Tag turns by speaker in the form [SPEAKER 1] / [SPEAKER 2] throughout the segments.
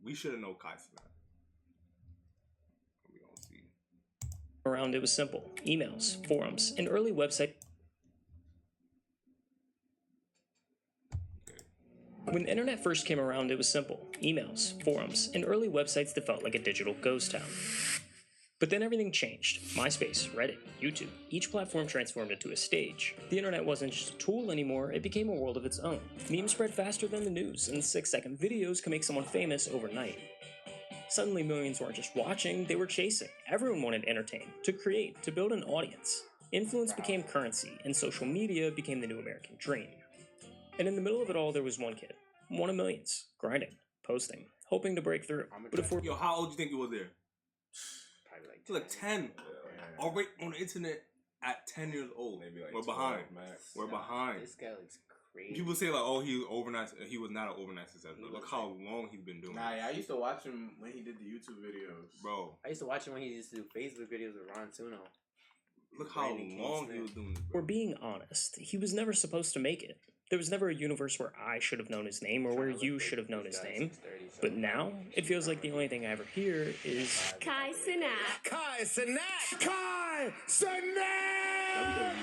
[SPEAKER 1] We should have known Kai Cenat. We don't see.
[SPEAKER 2] Around it was simple. Emails, forums, and early website. When the internet first came around, it was simple. Emails, forums, and early websites that felt like a digital ghost town. But then everything changed. MySpace, Reddit, YouTube, each platform transformed into a stage. The internet wasn't just a tool anymore, it became a world of its own. Memes spread faster than the news, and 6-second videos can make someone famous overnight. Suddenly millions weren't just watching, they were chasing. Everyone wanted to entertain, to create, to build an audience. Influence became currency, and social media became the new American dream. And in the middle of it all, there was one kid. One of millions. Grinding. Posting. Hoping to break through. But
[SPEAKER 1] Yo, how old do you think you was there? Probably like 10. Already on the internet at 10 years old. Maybe like we're behind. Max. We're behind.
[SPEAKER 3] This guy looks crazy.
[SPEAKER 1] People say like, oh, he was overnight. He was not an overnight success. Look how long he's been doing.
[SPEAKER 4] Nah, yeah, I used to watch him when he did the YouTube videos.
[SPEAKER 1] Bro.
[SPEAKER 3] I used to watch him when he used to do Facebook videos with Ron Tuno.
[SPEAKER 1] Look how long he was doing this, bro.
[SPEAKER 2] We're being honest. He was never supposed to make it. There was never a universe where I should have known his name or where you should have known his name. But now, it feels like the only thing I ever hear is
[SPEAKER 5] Kai Cenat.
[SPEAKER 6] Kai Cenat! Kai Cenat!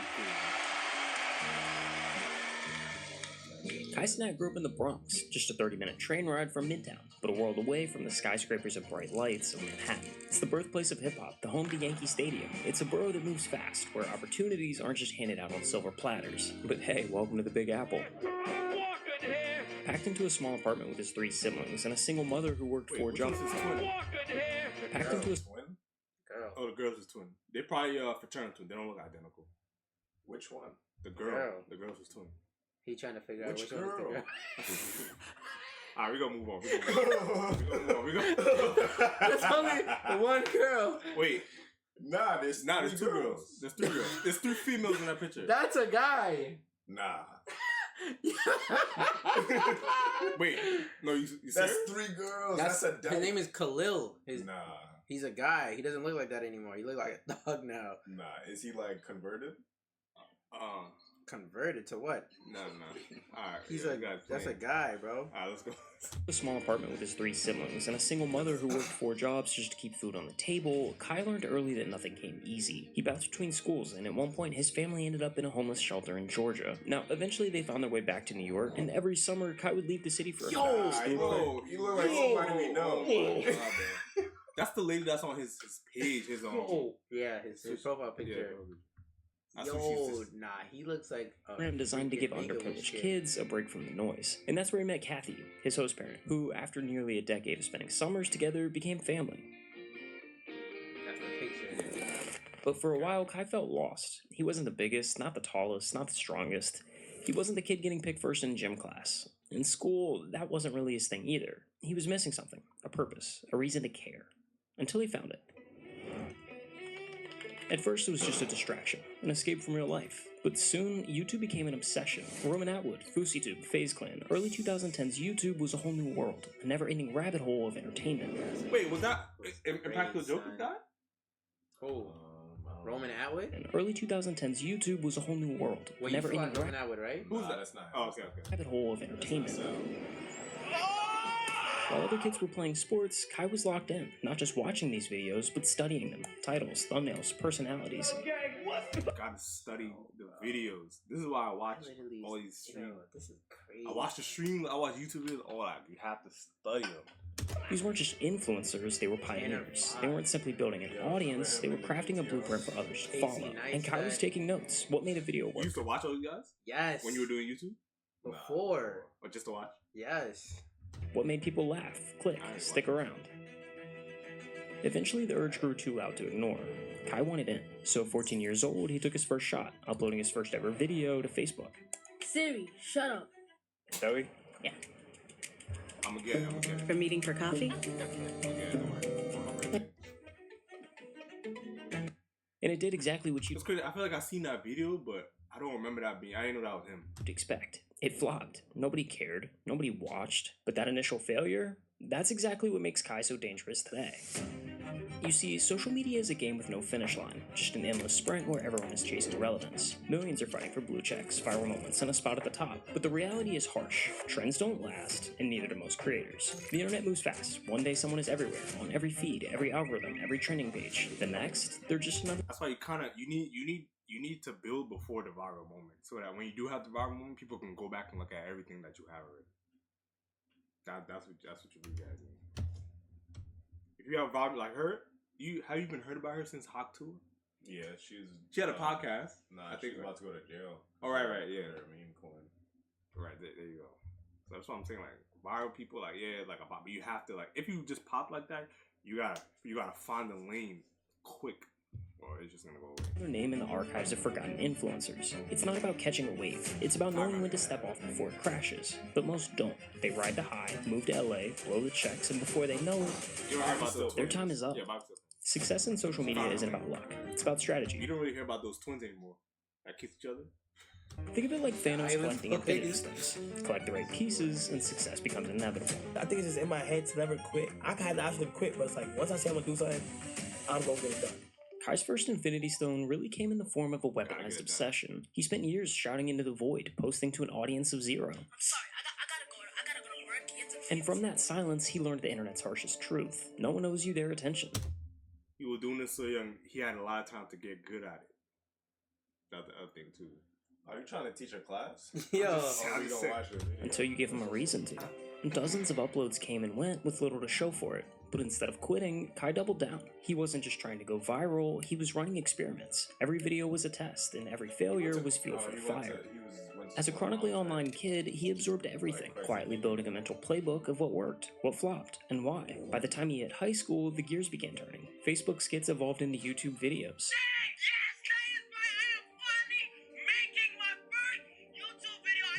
[SPEAKER 2] Kai Cenat grew up in the Bronx, just a 30-minute train ride from Midtown, but a world away from the skyscrapers and bright lights of Manhattan. It's the birthplace of hip-hop, the home to Yankee Stadium. It's a borough that moves fast, where opportunities aren't just handed out on silver platters. But hey, welcome to the Big Apple. Packed into a small apartment with his 3 siblings and a single mother who worked 4 jobs. Packed into a
[SPEAKER 1] twin? Girl. Oh, the girl's is twin. They're probably fraternal twin. They don't look identical.
[SPEAKER 4] Which one?
[SPEAKER 1] The girl. The girl's is twin.
[SPEAKER 3] He trying to figure out which one is the girl.
[SPEAKER 1] Alright, we gonna move on. We gonna
[SPEAKER 3] There's only one girl.
[SPEAKER 1] Wait.
[SPEAKER 4] Nah, there's 2 girls.
[SPEAKER 1] There's 3 girls. There's 3 females in that picture.
[SPEAKER 3] That's a guy.
[SPEAKER 4] Nah.
[SPEAKER 1] Wait. No, you
[SPEAKER 4] that's 3 girls. That's a
[SPEAKER 3] his name is Khalil.
[SPEAKER 4] Nah.
[SPEAKER 3] He's a guy. He doesn't look like that anymore. He look like a dog now.
[SPEAKER 4] Nah. Is he like converted?
[SPEAKER 3] Converted to what?
[SPEAKER 1] No. Alright.
[SPEAKER 3] That's a guy, bro.
[SPEAKER 1] Alright, let's go.
[SPEAKER 2] A small apartment with his 3 siblings and a single mother who worked 4 jobs just to keep food on the table. Kai learned early that nothing came easy. He bounced between schools, and at one point his family ended up in a homeless shelter in Georgia. Now, eventually they found their way back to New York, and every summer Kai would leave the city for a
[SPEAKER 4] you look like somebody we know.
[SPEAKER 1] That's the lady that's on his page, his
[SPEAKER 3] yeah, his profile picture.
[SPEAKER 1] Yeah,
[SPEAKER 3] nah, he looks like a
[SPEAKER 2] program designed to give underprivileged kids a break from the noise. And that's where he met Kathy, his host parent, who, after nearly a decade of spending summers together, became family.
[SPEAKER 3] That's my picture.
[SPEAKER 2] But for a while, Kai felt lost. He wasn't the biggest, not the tallest, not the strongest. He wasn't the kid getting picked first in gym class. In school, that wasn't really his thing either. He was missing something, a purpose, a reason to care. Until he found it. At first, it was just a distraction, an escape from real life. But soon, YouTube became an obsession. Roman Atwood, FouseyTube, FaZe Clan. Early 2010s YouTube was a whole new world, a never-ending rabbit hole of entertainment.
[SPEAKER 1] Wait, was that Impractical Joker guy?
[SPEAKER 3] Oh, Roman Atwood?
[SPEAKER 2] In early 2010s YouTube was a whole new world, a never-ending
[SPEAKER 3] Roman Atwood, right?
[SPEAKER 1] Who's that?
[SPEAKER 4] That's not.
[SPEAKER 1] Oh, okay.
[SPEAKER 2] Rabbit hole of entertainment. While other kids were playing sports, Kai was locked in, not just watching these videos, but studying them. Titles, thumbnails, personalities.
[SPEAKER 1] Gotta study the videos. This is why I watch all these streams.
[SPEAKER 3] This is crazy.
[SPEAKER 1] I watch the stream, I watch YouTube videos, all that. You have to study them.
[SPEAKER 2] These weren't just influencers, they were pioneers. They weren't simply building an audience, they were crafting a blueprint for others to follow. And Kai was taking notes. What made a video work?
[SPEAKER 1] You used to watch all these guys?
[SPEAKER 3] Yes.
[SPEAKER 1] When you were doing YouTube?
[SPEAKER 3] Before.
[SPEAKER 1] Or just to watch?
[SPEAKER 3] Yes.
[SPEAKER 2] What made people laugh, click, stick around? Eventually, the urge grew too loud to ignore. Kai wanted in, so 14 years old, he took his first shot, uploading his first ever video to Facebook.
[SPEAKER 5] Siri, shut up.
[SPEAKER 2] Zoe? Yeah.
[SPEAKER 1] I'm gonna get it.
[SPEAKER 5] For meeting for coffee?
[SPEAKER 2] And it did exactly what you
[SPEAKER 1] It's crazy. I feel like I've seen that video, but I don't remember that being. I didn't know that was him.
[SPEAKER 2] would expect. It flopped. Nobody cared. Nobody watched. But that initial failure, that's exactly what makes Kai so dangerous today. You see, social media is a game with no finish line, just an endless sprint where everyone is chasing relevance. Millions are fighting for blue checks, viral moments, and a spot at the top. But the reality is harsh. Trends don't last, and neither do most creators. The internet moves fast. One day someone is everywhere, on every feed, every algorithm, every trending page. The next, they're just another.
[SPEAKER 1] That's why you need to build before the viral moment, so that when you do have the viral moment, people can go back and look at everything that you have already. That's what you do, guys. If you have a vibe like her, have you been heard about her since Hawk Tour?
[SPEAKER 4] Yeah,
[SPEAKER 1] she had a podcast.
[SPEAKER 4] Nah, I think she's about to go to jail.
[SPEAKER 1] Oh, right, yeah.
[SPEAKER 4] Her meme coin.
[SPEAKER 1] Right, there you go. So that's what I'm saying. Like viral people, like a pop. But you have to if you just pop like that, you gotta find the lane quick, or it's just gonna go away.
[SPEAKER 2] Their name in the archives of forgotten influencers. It's not about catching a wave. It's about knowing when to step off before it crashes. But most don't. They ride the high, move to LA, blow the checks, and before they know it, their time is up.
[SPEAKER 1] Yeah,
[SPEAKER 2] Success in social media isn't about luck. It's about strategy.
[SPEAKER 1] You don't really hear about those twins anymore that kiss each other.
[SPEAKER 2] Think of it like Thanos collecting Infinity Stones. Collect the right pieces, and success becomes inevitable.
[SPEAKER 7] I think it's just in my head to never quit. I can have the option to quit, but it's like, once I say I'm gonna do something, I'm gonna get it done.
[SPEAKER 2] Kai's first Infinity Stone really came in the form of a weaponized obsession. He spent years shouting into the void, posting to an audience of zero.
[SPEAKER 5] I'm sorry, I gotta go to work.
[SPEAKER 2] And from that silence, he learned the internet's harshest truth. No one owes you their attention.
[SPEAKER 1] He was doing this so young, he had a lot of time to get good at it. That's the other thing, too.
[SPEAKER 4] Are you trying to teach a class?
[SPEAKER 3] Yo.
[SPEAKER 4] You don't watch it.
[SPEAKER 2] Until you give him a reason to. Dozens of uploads came and went with little to show for it. But instead of quitting, Kai doubled down. He wasn't just trying to go viral, he was running experiments. Every video was a test, and every failure was fuel for the fire. As a chronically online kid, he absorbed everything, quietly building a mental playbook of what worked, what flopped, and why. By the time he hit high school, the gears began turning. Facebook skits evolved into YouTube videos.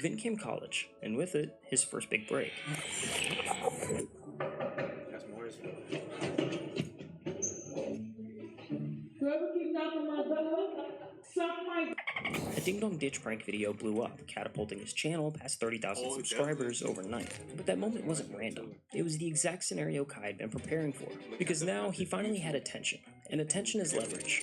[SPEAKER 2] Then came college, and with it, his first big break.
[SPEAKER 3] That's more.
[SPEAKER 2] A Ding Dong Ditch prank video blew up, catapulting his channel past 30,000 subscribers overnight. But that moment wasn't random. It was the exact scenario Kai had been preparing for. Because now he finally had attention, and attention is leverage.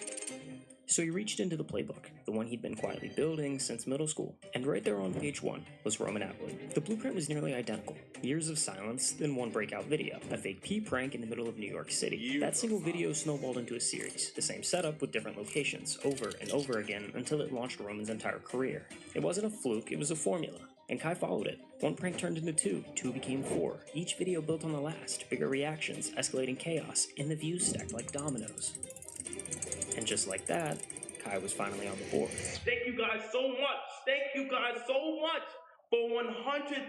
[SPEAKER 2] So he reached into the playbook, the one he'd been quietly building since middle school. And right there on page 1 was Roman Atwood. The blueprint was nearly identical. Years of silence, then one breakout video. A fake pee prank in the middle of New York City. That single video snowballed into a series. The same setup with different locations, over and over again, until it launched Roman's entire career. It wasn't a fluke, it was a formula. And Kai followed it. One prank turned into 2, 2 became 4. Each video built on the last, bigger reactions, escalating chaos, and the views stacked like dominoes. And just like that, Kai was finally on the board.
[SPEAKER 8] Thank you guys so much. Thank you guys so much for 100,000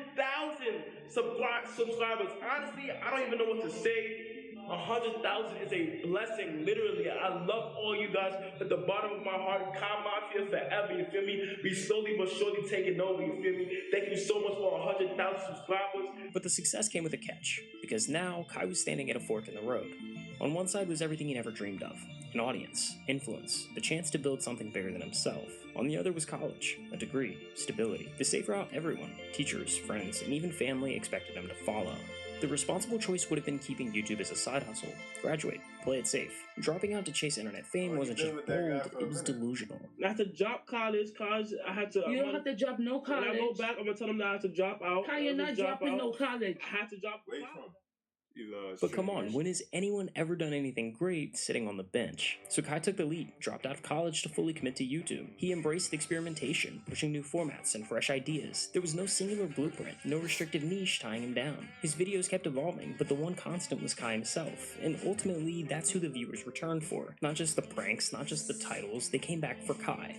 [SPEAKER 8] subscribers. Honestly, I don't even know what to say. 100,000 is a blessing, literally. I love all you guys at the bottom of my heart. Kai Mafia forever, you feel me? We slowly but surely taking over, you feel me? Thank you so much for 100,000 subscribers.
[SPEAKER 2] But the success came with a catch, because now Kai was standing at a fork in the road. On one side was everything he never dreamed of, an audience, influence, the chance to build something bigger than himself. On the other was college, a degree, stability, the safe route everyone, teachers, friends, and even family expected him to follow. The responsible choice would have been keeping YouTube as a side hustle, graduate, play it safe. Dropping out to chase internet fame wasn't just bold, it was delusional.
[SPEAKER 8] I had to drop college, I had to...
[SPEAKER 5] You don't have to drop no college.
[SPEAKER 8] When I go back, I'm going to tell them that I have to drop out.
[SPEAKER 5] Kai, you're not dropping no college.
[SPEAKER 8] I had to drop college.
[SPEAKER 2] But come on, when has anyone ever done anything great sitting on the bench? So Kai took the leap, dropped out of college to fully commit to YouTube. He embraced experimentation, pushing new formats and fresh ideas. There was no singular blueprint, no restrictive niche tying him down. His videos kept evolving, but the one constant was Kai himself, and ultimately that's who the viewers returned for. Not just the pranks, not just the titles, they came back for Kai.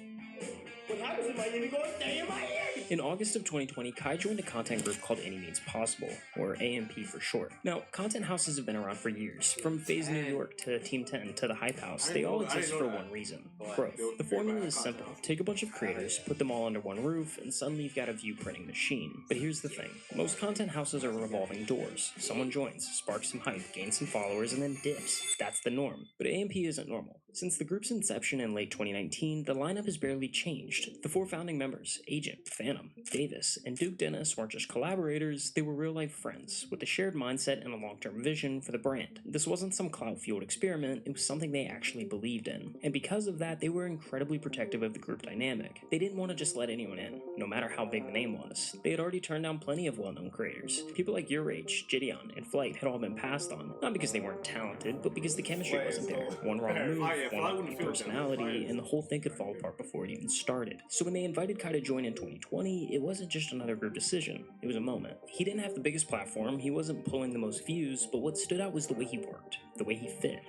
[SPEAKER 8] What happens in Miami goes stay in Miami!
[SPEAKER 2] In August of 2020, Kai joined a content group called Any Means Possible, or AMP for short. Now, content houses have been around for years. From FaZe New York to Team 10 to the Hype House, they all exist for one reason: growth. The formula is simple. Take a bunch of creators, put them all under one roof, and suddenly you've got a view printing machine. But here's the thing. Most content houses are revolving doors. Someone joins, sparks some hype, gains some followers, and then dips. That's the norm. But AMP isn't normal. Since the group's inception in late 2019, the lineup has barely changed. The 4 founding members, Agent, Thanos, Cunningham, Davis, and Duke Dennis weren't just collaborators, they were real-life friends, with a shared mindset and a long-term vision for the brand. This wasn't some clout-fueled experiment, it was something they actually believed in. And because of that, they were incredibly protective of the group dynamic. They didn't want to just let anyone in, no matter how big the name was. They had already turned down plenty of well-known creators. People like Your Age, Gideon, and Flight had all been passed on, not because they weren't talented, but because the chemistry wasn't there. One wrong move, one off personality, and the whole thing could fall apart before it even started. So when they invited Kai to join in 2020, it wasn't just another group decision, it was a moment. He didn't have the biggest platform, he wasn't pulling the most views, but what stood out was the way he worked, the way he fit.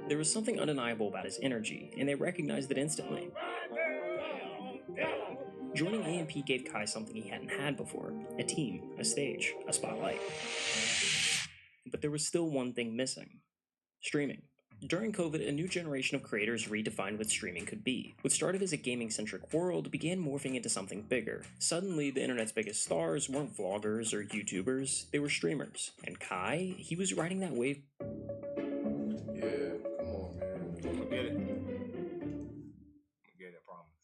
[SPEAKER 2] There was something undeniable about his energy, and they recognized it instantly. Joining AMP gave Kai something he hadn't had before, a team, a stage, a spotlight. But there was still one thing missing: streaming. During COVID, a new generation of creators redefined what streaming could be. What started as a gaming-centric world began morphing into something bigger. Suddenly, the internet's biggest stars weren't vloggers or YouTubers, they were streamers. And Kai, he was riding that wave.
[SPEAKER 4] Yeah, come on, man.
[SPEAKER 1] I'll get it. I promise.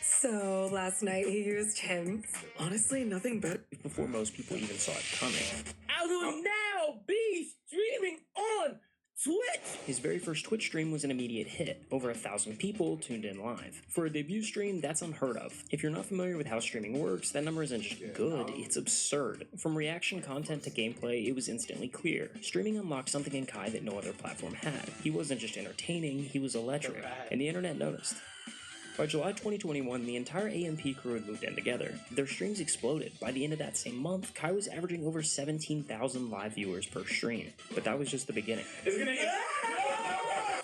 [SPEAKER 9] So, last night he used hints. Honestly, nothing better.
[SPEAKER 2] Before most people even saw it coming.
[SPEAKER 7] I will now be streaming on Twitch!
[SPEAKER 2] His very first Twitch stream was an immediate hit. Over 1,000 people tuned in live. For a debut stream, that's unheard of. If you're not familiar with how streaming works, that number isn't just good, it's absurd. From reaction content to gameplay, it was instantly clear. Streaming unlocked something in Kai that no other platform had. He wasn't just entertaining, he was electric. And the internet noticed. By July 2021, the entire AMP crew had moved in together. Their streams exploded. By the end of that same month, Kai was averaging over 17,000 live viewers per stream. But that was just the beginning.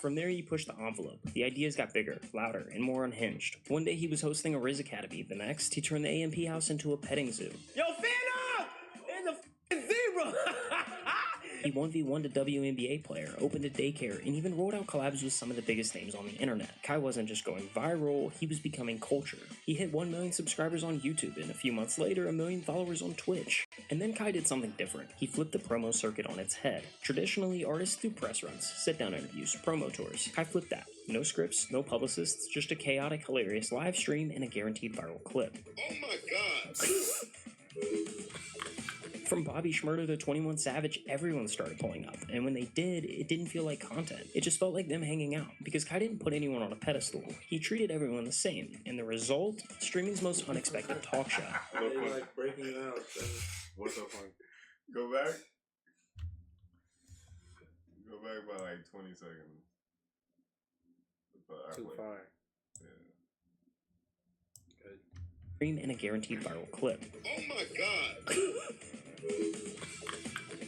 [SPEAKER 2] From there, he pushed the envelope. The ideas got bigger, louder, and more unhinged. One day, he was hosting a Riz Academy. The next, he turned the AMP house into a petting zoo.
[SPEAKER 7] Yo, fan up! And the zebra!
[SPEAKER 2] He 1v1'd a WNBA player, opened a daycare, and even rolled out collabs with some of the biggest names on the internet. Kai wasn't just going viral, he was becoming culture. He hit 1 million subscribers on YouTube, and a few months later, 1 million followers on Twitch. And then Kai did something different. He flipped the promo circuit on its head. Traditionally, artists do press runs, sit-down interviews, promo tours. Kai flipped that. No scripts, no publicists, just a chaotic, hilarious live stream and a guaranteed viral clip.
[SPEAKER 6] Oh my god!
[SPEAKER 2] From Bobby Shmurda to 21 Savage, everyone started pulling up, and when they did, it didn't feel like content. It just felt like them hanging out, because Kai didn't put anyone on a pedestal. He treated everyone the same, and the result? Streaming's most unexpected talk show.
[SPEAKER 3] They like breaking out.
[SPEAKER 4] What's so funny? Go back. Go back by like 20 seconds.
[SPEAKER 3] Too far.
[SPEAKER 4] Yeah.
[SPEAKER 2] Stream and a guaranteed viral clip.
[SPEAKER 6] Oh my god!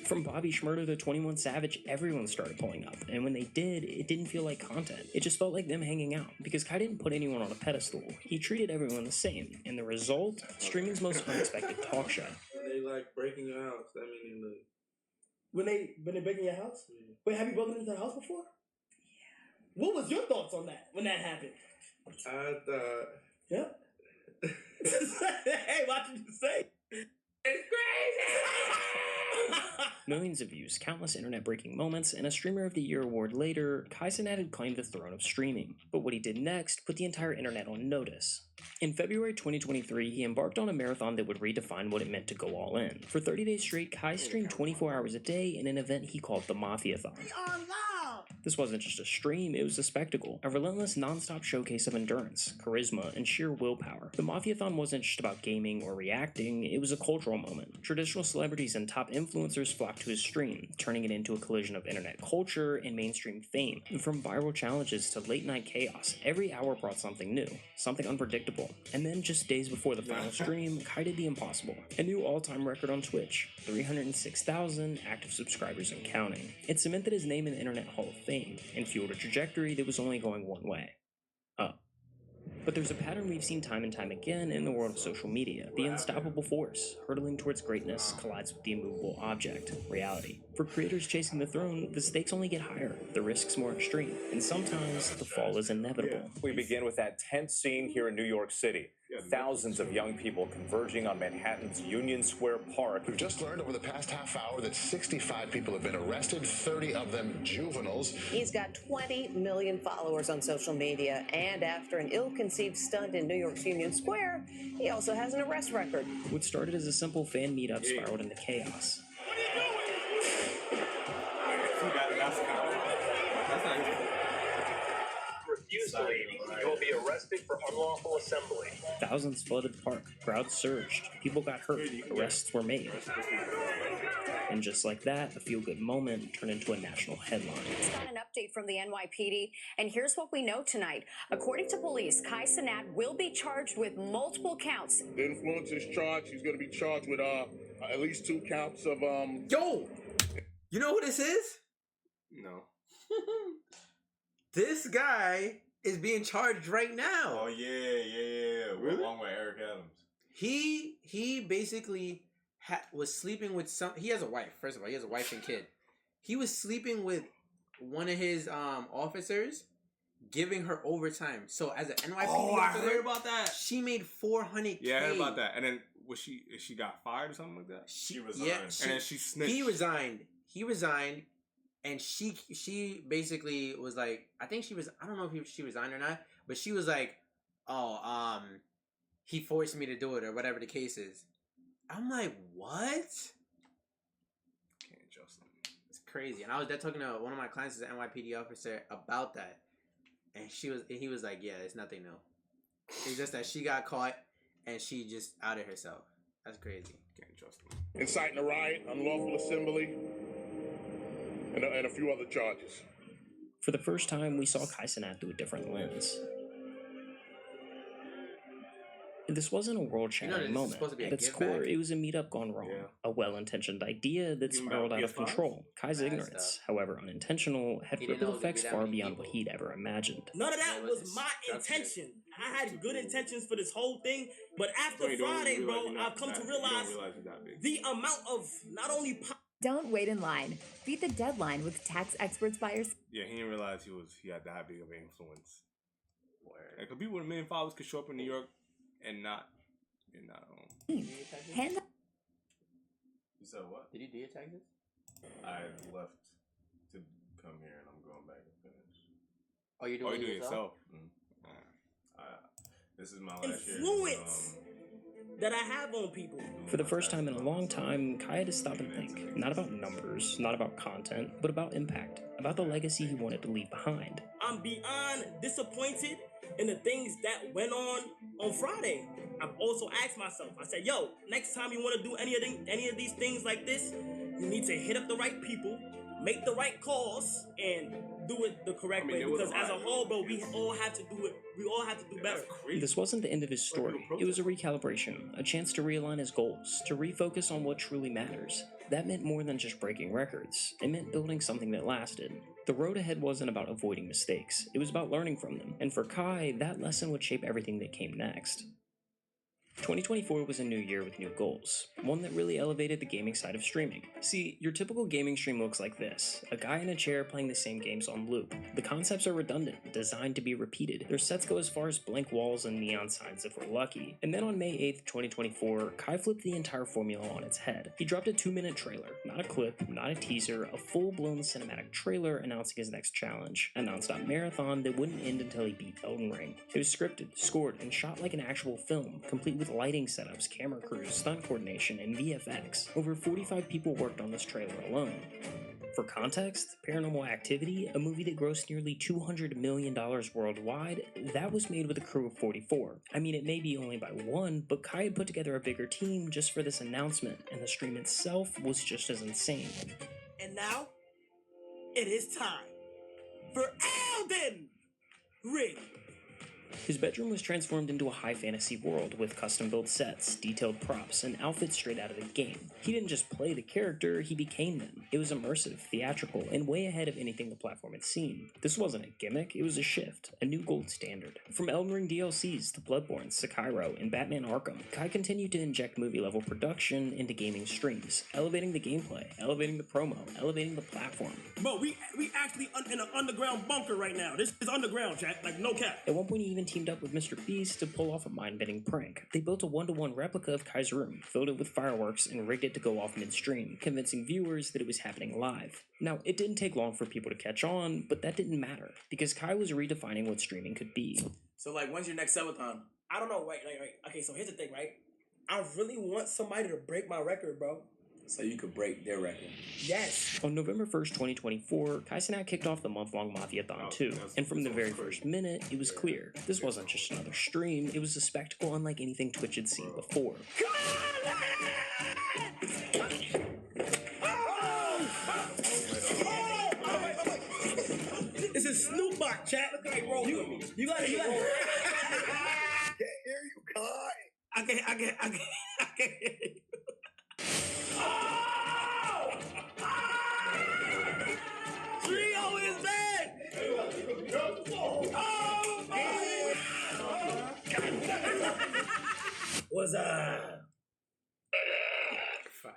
[SPEAKER 2] From Bobby Shmurda to 21 Savage, everyone started pulling up, and when they did, it didn't feel like content. It just felt like them hanging out, because Kai didn't put anyone on a pedestal. He treated everyone the same, and the result? Streaming's most unexpected talk show.
[SPEAKER 3] They like breaking out. I mean, like,
[SPEAKER 7] When they break in your house?
[SPEAKER 3] Yeah.
[SPEAKER 7] Wait, have you broken into the house before? Yeah. What was your thoughts on that when that happened?
[SPEAKER 3] I thought.
[SPEAKER 7] Yeah. Hey, what did you say? It's crazy!
[SPEAKER 2] Millions of views, countless internet-breaking moments, and a Streamer of the Year award later, Cenat had claimed the throne of streaming. But what he did next put the entire internet on notice. In February 2023, he embarked on a marathon that would redefine what it meant to go all in. For 30 days straight, Kai streamed 24 hours a day in an event he called the Mafiathon. This wasn't just a stream, it was a spectacle. A relentless, non-stop showcase of endurance, charisma, and sheer willpower. The Mafiathon wasn't just about gaming or reacting, it was a cultural moment. Traditional celebrities and top influencers flocked to his stream, turning it into a collision of internet culture and mainstream fame. From viral challenges to late-night chaos, every hour brought something new, something unpredictable. And then, just days before the final stream, Kai did the impossible. A new all-time record on Twitch, 306,000 active subscribers and counting. It cemented his name in the Internet Hall of Fame, and fueled a trajectory that was only going one way: up. But there's a pattern we've seen time and time again in the world of social media. The unstoppable force, hurtling towards greatness, collides with the immovable object, reality. For creators chasing the throne, the stakes only get higher, the risks more extreme, and sometimes the fall is inevitable.
[SPEAKER 10] We begin with that tense scene here in New York City. thousands of young people converging on Manhattan's Union Square Park.
[SPEAKER 11] We've just learned over the past half hour that 65 people have been arrested, 30 of them juveniles.
[SPEAKER 12] He's got 20 million followers on social media, and after an ill-conceived stunt in New York's Union Square, he also has an arrest record.
[SPEAKER 2] What started as a simple fan meetup spiraled into chaos.
[SPEAKER 10] Refuse to leave. You will be arrested for unlawful assembly.
[SPEAKER 2] Thousands flooded the park, crowds surged, people got hurt, arrests were made. And just like that, a feel-good moment turned into a national headline.
[SPEAKER 13] It's got an update from the NYPD, and here's what we know tonight. According to police, Cenat will be charged with multiple counts.
[SPEAKER 6] The influence is charged. He's going to be charged with at least 2 counts of
[SPEAKER 3] Yo, you know who this is?
[SPEAKER 1] No.
[SPEAKER 3] This guy is being charged right now.
[SPEAKER 4] Oh yeah.
[SPEAKER 3] Really?
[SPEAKER 4] Along with Eric Adams.
[SPEAKER 3] He basically was sleeping with he has a wife. First of all, he has a wife and kid. He was sleeping with one of his officers, giving her overtime. So as an NYPD officer,
[SPEAKER 1] I heard about that.
[SPEAKER 3] She made $400K.
[SPEAKER 1] Yeah, I heard about that. And then she got fired or something like that?
[SPEAKER 4] She resigned.
[SPEAKER 3] Yeah,
[SPEAKER 1] and then she snitched.
[SPEAKER 3] He resigned. And she basically was like, I don't know if she resigned or not, but she was like, he forced me to do it or whatever the case is. I'm like, what?
[SPEAKER 1] Can't trust him.
[SPEAKER 3] It's crazy. And I was talking to one of my clients as an NYPD officer about that, and he was like, yeah, it's nothing new. It's just that she got caught and she just outed herself. That's crazy.
[SPEAKER 1] Can't trust him.
[SPEAKER 6] Inciting a riot, unlawful assembly, and a few other charges.
[SPEAKER 2] For the first time, we saw Cenat through a different lens. This wasn't a world-shattering moment. At its core, it was a meetup gone wrong. Yeah. A well-intentioned idea that spiraled out of control. Kai's ignorance, however unintentional, had ripple effects far beyond what he'd ever imagined.
[SPEAKER 7] None of that was my intention. I had good intentions for this whole thing, but after Friday, bro, I've come to realize the amount of not only...
[SPEAKER 14] Don't wait in line. Beat the deadline with tax experts buyers.
[SPEAKER 1] Yeah, he didn't realize he had that big of an influence. Because people with $1 million followers could show up in New York and not.
[SPEAKER 14] Hand up.
[SPEAKER 4] You said what?
[SPEAKER 3] Did you do your taxes?
[SPEAKER 4] I left to come here and I'm going back and finish.
[SPEAKER 3] Oh, you're doing it yourself?
[SPEAKER 4] This is my last year.
[SPEAKER 7] Influence that I have on people.
[SPEAKER 2] For the first time in a long time, Kai had to stop and think. Not about numbers, not about content, but about impact. About the legacy he wanted to leave behind.
[SPEAKER 7] I'm beyond disappointed in the things that went on Friday. I've also asked myself, I said, yo, next time you want to do any of these things like this, you need to hit up the right people, make the right calls, and do it the correct way. Because as a whole, bro, we all have to do it. We all have to do better.
[SPEAKER 2] This wasn't the end of his story. It was a recalibration, a chance to realign his goals, to refocus on what truly matters. That meant more than just breaking records. It meant building something that lasted. The road ahead wasn't about avoiding mistakes. It was about learning from them. And for Kai, that lesson would shape everything that came next. 2024 was a new year with new goals, one that really elevated the gaming side of streaming. See, your typical gaming stream looks like this: a guy in a chair playing the same games on loop. The concepts are redundant, designed to be repeated. Their sets go as far as blank walls and neon signs if we're lucky. And then on May 8th, 2024, Kai flipped the entire formula on its head. He dropped a 2-minute trailer, not a clip, not a teaser, a full-blown cinematic trailer announcing his next challenge, a non-stop marathon that wouldn't end until he beat Elden Ring. It was scripted, scored, and shot like an actual film, complete with lighting setups, camera crews, stunt coordination, and VFX. Over 45 people worked on this trailer alone. For context, Paranormal Activity, a movie that grossed nearly $200 million worldwide, that was made with a crew of 44. I mean, it may be only by one, but Kai had put together a bigger team just for this announcement, and the stream itself was just as insane.
[SPEAKER 7] And now, it is time for Elden Ring.
[SPEAKER 2] His bedroom was transformed into a high fantasy world with custom-built sets, detailed props, and outfits straight out of the game. He didn't just play the character, he became them. It was immersive, theatrical, and way ahead of anything the platform had seen. This wasn't a gimmick, it was a shift, a new gold standard. From Elden Ring DLCs to Bloodborne, Sekiro, and Batman Arkham, Kai continued to inject movie-level production into gaming streams, elevating the gameplay, elevating the promo, elevating the platform.
[SPEAKER 7] Bro, we actually in an underground bunker right now. This is underground, chat. Like, no cap.
[SPEAKER 2] At one point, he even teamed up with Mr. Beast to pull off a mind-bending prank. They built a one-to-one replica of Kai's room, filled it with fireworks, and rigged it to go off mid-stream, convincing viewers that it was happening live. Now, it didn't take long for people to catch on, but that didn't matter, because Kai was redefining what streaming could be.
[SPEAKER 7] So, like, when's your next subathon? I don't know, right? Okay, so here's the thing, right? I really want somebody to break my record, bro.
[SPEAKER 15] So you could break their record.
[SPEAKER 7] Yes.
[SPEAKER 2] On November 1st, 2024, Cenat kicked off the month-long Mafia-thon 2, and from the very first minute, it was clear. This wasn't just another stream, it was a spectacle unlike anything Twitch had seen before.
[SPEAKER 7] This is Snoop Bot, chat. Look like roll with me. You gotta.
[SPEAKER 15] Can't hear you, Kai.
[SPEAKER 7] I can't hear you. Trio is back! What's up?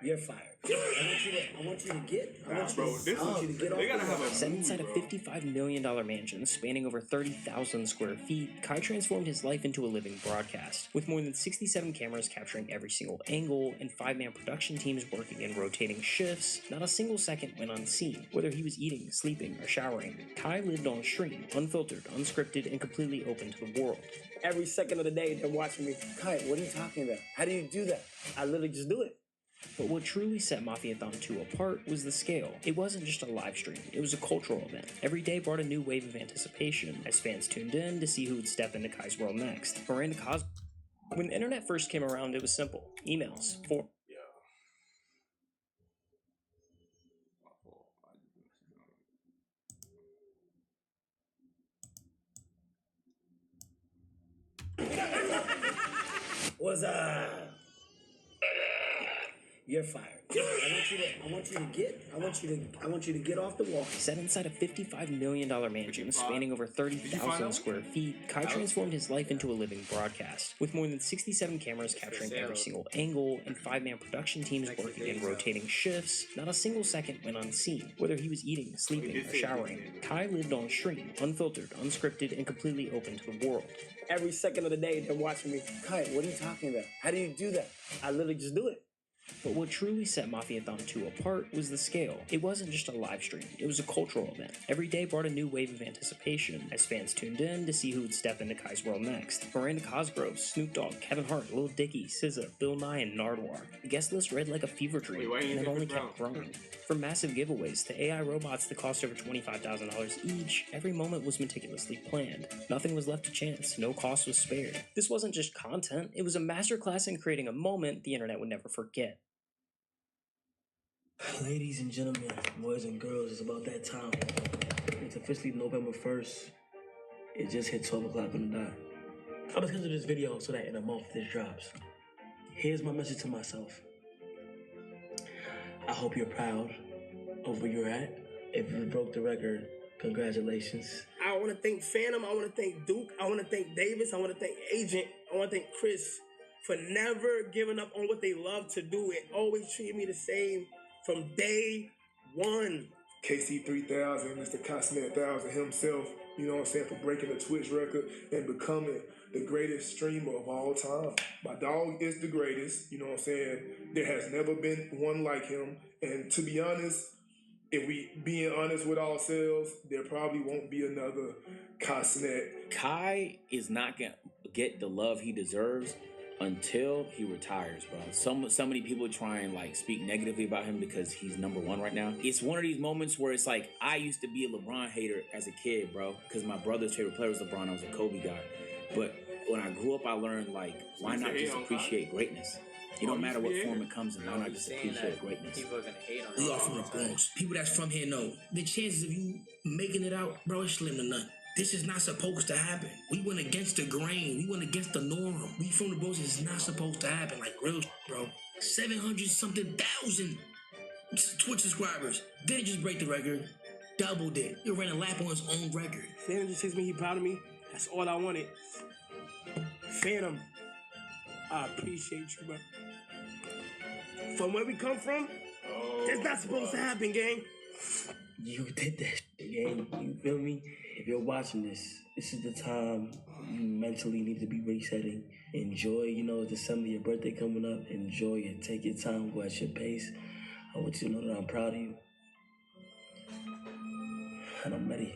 [SPEAKER 7] You're fired. I want you to get off.
[SPEAKER 2] Set inside a $55 million mansion spanning over 30,000 square feet, Kai transformed his life into a living broadcast. With more than 67 cameras capturing every single angle and 5-man production teams working in rotating shifts, not a single second went unseen. Whether he was eating, sleeping, or showering, Kai lived on stream, unfiltered, unscripted, and completely open to the world.
[SPEAKER 7] Every second of the day, they're watching me.
[SPEAKER 15] Kai, what are you talking about? How do you do that?
[SPEAKER 7] I literally just do it.
[SPEAKER 2] But what truly set Mafia-thon 2 apart was the scale. It wasn't just a live stream, it was a cultural event. Every day brought a new wave of anticipation as fans tuned in to see who would step into Kai's world next. When the internet first came around, it was simple. Emails,
[SPEAKER 7] What's up? You're fired. I want you to get off the wall.
[SPEAKER 2] Set inside a $55 million mansion spanning over 30,000 square feet, Kai transformed his life into a living broadcast. With more than 67 cameras capturing every single angle and 5-man production teams working in rotating shifts, not a single second went unseen. Whether he was eating, sleeping, or showering, Kai lived on stream, unfiltered, unscripted, and completely open to the world.
[SPEAKER 7] Every second of the day, they're watching me.
[SPEAKER 15] Kai, what are you talking about? How do you do that?
[SPEAKER 7] I literally just do it.
[SPEAKER 2] But what truly set Mafia-thon 2 apart was the scale. It wasn't just a live stream, it was a cultural event. Every day brought a new wave of anticipation as fans tuned in to see who would step into Kai's world next. Miranda Cosgrove, Snoop Dogg, Kevin Hart, Lil Dicky, SZA, Bill Nye, and Nardwuar. The guest list read like a fever dream, and it only kept growing. From massive giveaways to AI robots that cost over $25,000 each, every moment was meticulously planned. Nothing was left to chance, no cost was spared. This wasn't just content, it was a masterclass in creating a moment the internet would never forget.
[SPEAKER 16] Ladies and gentlemen, boys and girls, it's about that time. It's officially November 1st. It just hit 12 o'clock on the dot. I'm gonna schedule this video so that in a month this drops. Here's my message to myself. I hope you're proud of where you're at. If you broke the record, congratulations.
[SPEAKER 7] I want to thank Phantom. I want to thank Duke. I want to thank Davis. I want to thank Agent. I want to thank Chris for never giving up on what they love to do. It always treated me the same from day one.
[SPEAKER 17] KC3000, Mr. Cosmet 1000 himself, you know what I'm saying, for breaking the Twitch record and becoming the greatest streamer of all time. My dog is the greatest, you know what I'm saying. There has never been one like him. And to be honest, if we being honest with ourselves, there probably won't be another Cosmet.
[SPEAKER 15] Kai is not gonna get the love he deserves until he retires, bro. So many people try and like speak negatively about him because he's number one right now. It's one of these moments where it's like, I used to be a LeBron hater as a kid, bro, because my brother's favorite player was LeBron. I was a Kobe guy. But when I grew up, I learned, like, why not just appreciate greatness? It don't matter what form it comes in. Why not just appreciate greatness?
[SPEAKER 16] People are gonna hate on. We all from the Bronx. People that's from here know the chances of you making it out, bro, is slim to none. This is not supposed to happen. We went against the grain. We went against the norm. We from the Bronx. It's not supposed to happen. Like real, bro. 700 something thousand Twitch subscribers. Didn't just break the record, doubled it. He ran a lap on his own record.
[SPEAKER 7] Phantom just tells me he proud of me. That's all I wanted. Phantom, I appreciate you, bro. From where we come from, that's not supposed to happen, gang.
[SPEAKER 16] You did that shit, gang. You feel me? If you're watching this, this is the time you mentally need to be resetting. Enjoy, December, your birthday coming up. Enjoy it. Take your time. Go at your pace. I want you to know that I'm proud of you. And I'm ready.